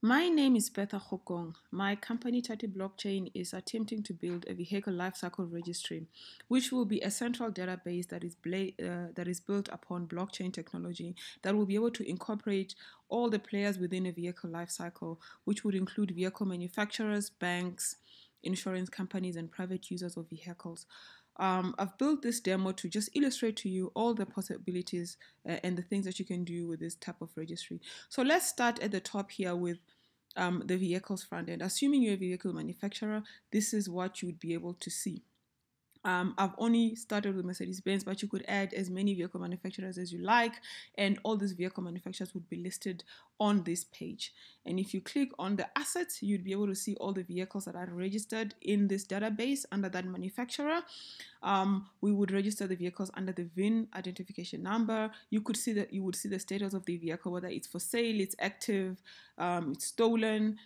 My name is Betha Khokong. My company, Tati Blockchain, is attempting to build a vehicle lifecycle registry, which will be a central database that is built upon blockchain technology that will be able to incorporate all the players within a vehicle lifecycle, which would include vehicle manufacturers, banks, insurance companies, and private users of vehicles. I've built this demo to just illustrate to you all the possibilities and the things that you can do with this type of registry. So let's start at the top here with the vehicle's front end. Assuming you're a vehicle manufacturer, this is what you would be able to see. I've only started with Mercedes-Benz, but you could add as many vehicle manufacturers as you like, and all these vehicle manufacturers would be listed on this page. And if you click on the assets, you'd be able to see all the vehicles that are registered in this database under that manufacturer. We would register the vehicles under the VIN identification number. You would see the status of the vehicle, whether it's for sale, it's active, it's stolen.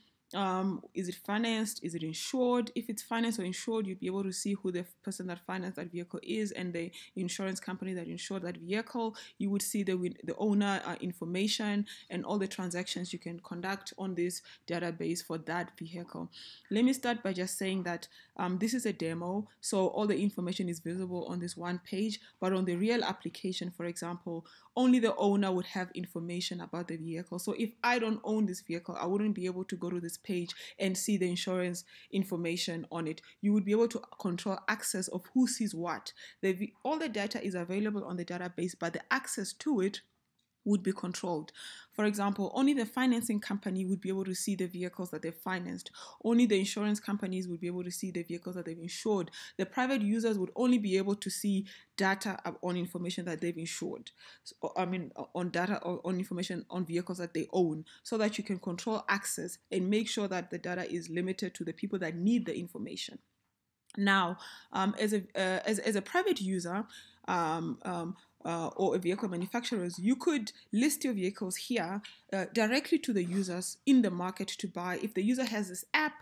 Is it financed? Is it insured? If it's financed or insured, you'd be able to see who the person that financed that vehicle is and the insurance company that insured that vehicle. You would see the owner information and all the transactions you can conduct on this database for that vehicle. Let me start by just saying that this is a demo, so all the information is visible on this one page, but on the real application, for example, only the owner would have information about the vehicle. So if I don't own this vehicle, I wouldn't be able to go to this page and see the insurance information on it. You would be able to control access of who sees what. All the data is available on the database, but the access to it would be controlled. For example, only the financing company would be able to see the vehicles that they've financed. Only the insurance companies would be able to see the vehicles that they've insured. The private users would only be able to see data on information that they've insured. On data or on information on vehicles that they own, so that you can control access and make sure that the data is limited to the people that need the information. Now, as a private user, or a vehicle manufacturers, you could list your vehicles here directly to the users in the market to buy. If the user has this app,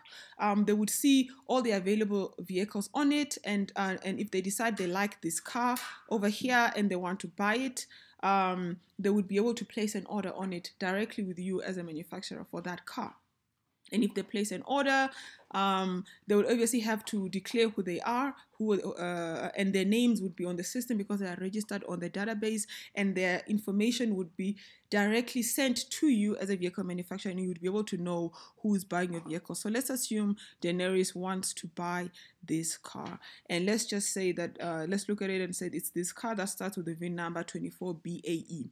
they would see all the available vehicles on it, and if they decide they like this car over here and they want to buy it, they would be able to place an order on it directly with you as a manufacturer for that car. And if they place an order, they would obviously have to declare who they are, and their names would be on the system because they are registered on the database, and their information would be directly sent to you as a vehicle manufacturer, and you would be able to know who's buying your vehicle. So let's assume Daenerys wants to buy this car, and let's just say that, let's look at it and say it's this car that starts with the VIN number 24BAE.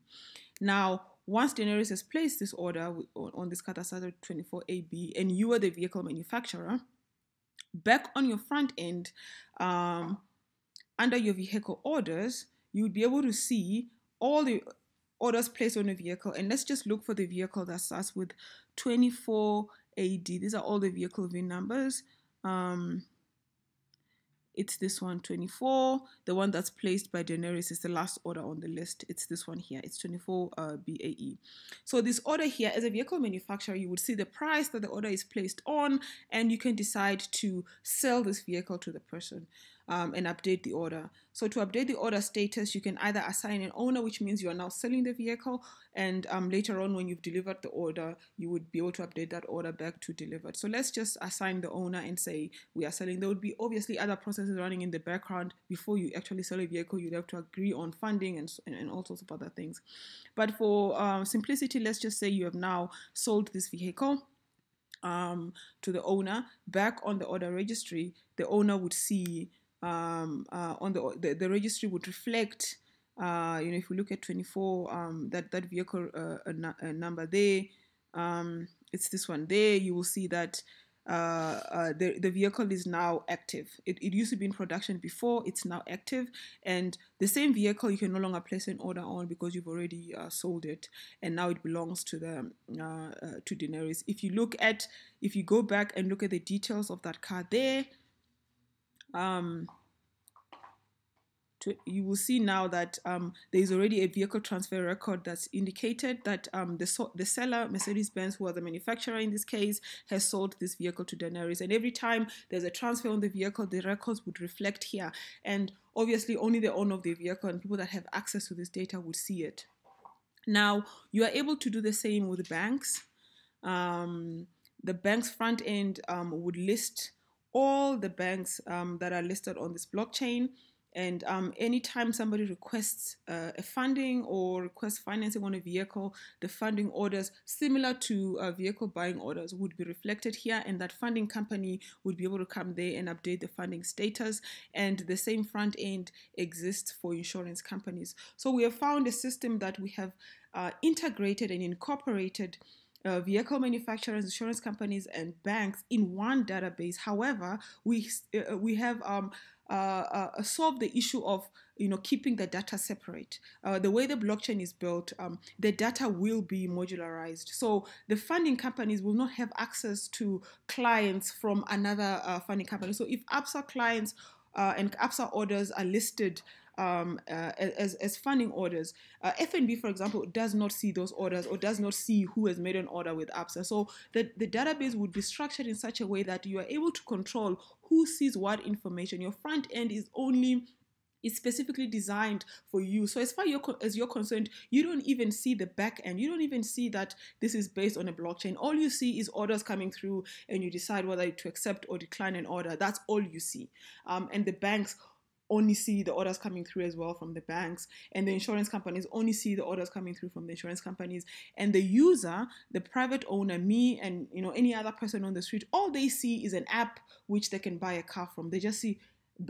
Now, once Daenerys has placed this order on this car that started 24AB, and you are the vehicle manufacturer, back on your front end, under your vehicle orders, you would be able to see all the orders placed on a vehicle. And let's just look for the vehicle that starts with 24AD. These are all the vehicle VIN numbers. It's this one, 24. The one that's placed by Daenerys is the last order on the list. It's this one here. It's 24 BAE. So this order here, as a vehicle manufacturer, you would see the price that the order is placed on, and you can decide to sell this vehicle to the person and update the order. So to update the order status, you can either assign an owner, which means you are now selling the vehicle, and later on when you've delivered the order, you would be able to update that order back to delivered. So let's just assign the owner and say we are selling. There would be obviously other processes running in the background before you actually sell a vehicle. You'd have to agree on funding and all sorts of other things. But for simplicity, let's just say you have now sold this vehicle to the owner. Back on the order registry, the owner would see on the registry would reflect, if we look at 24, that vehicle number there, it's this one there. You will see that the vehicle is now active. It used to be in production before, it's now active, and the same vehicle you can no longer place an order on because you've already sold it, and now it belongs to the to Daenerys. If you go back and look at the details of that car there, you will see now that there is already a vehicle transfer record that's indicated that the seller, Mercedes-Benz, who are the manufacturer in this case, has sold this vehicle to Daenerys. And every time there's a transfer on the vehicle, the records would reflect here. And obviously only the owner of the vehicle and people that have access to this data would see it. Now, you are able to do the same with banks. The bank's front end would list all the banks that are listed on this blockchain. And anytime somebody requests a funding or requests financing on a vehicle, the funding orders, similar to vehicle buying orders, would be reflected here, and that funding company would be able to come there and update the funding status. And the same front end exists for insurance companies. So we have found a system that we have integrated and incorporated vehicle manufacturers, insurance companies, and banks in one database. However, we have solved the issue of keeping the data separate. The way the blockchain is built, the data will be modularized. So the funding companies will not have access to clients from another funding company. So if ABSA clients and ABSA orders are listed as funding orders, FNB, for example, does not see those orders or does not see who has made an order with ABSA. So the database would be structured in such a way that you are able to control who sees what information. Your front end is specifically designed for you. So as far as you're concerned, you don't even see the back end. You don't even see that this is based on a blockchain. All you see is orders coming through, and you decide whether to accept or decline an order. That's all you see. And the banks only see the orders coming through as well from the banks, and the insurance companies only see the orders coming through from the insurance companies. And the user, the private owner, me, and any other person on the street, all they see is an app which they can buy a car from. They just see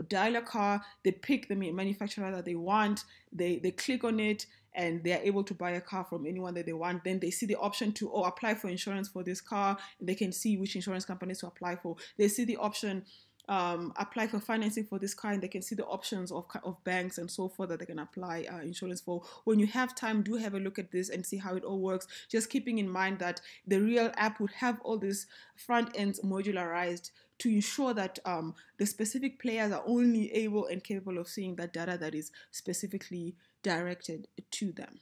dial a car, they pick the manufacturer that they want, they click on it, and they are able to buy a car from anyone that they want. Then they see the option to apply for insurance for this car, and they can see which insurance companies to apply for. They see the option apply for financing for this car, and they can see the options of banks and so forth that they can apply insurance for. When you have time, do have a look at this and see how it all works, just keeping in mind that the real app would have all these front ends modularized to ensure that the specific players are only able and capable of seeing that data that is specifically directed to them.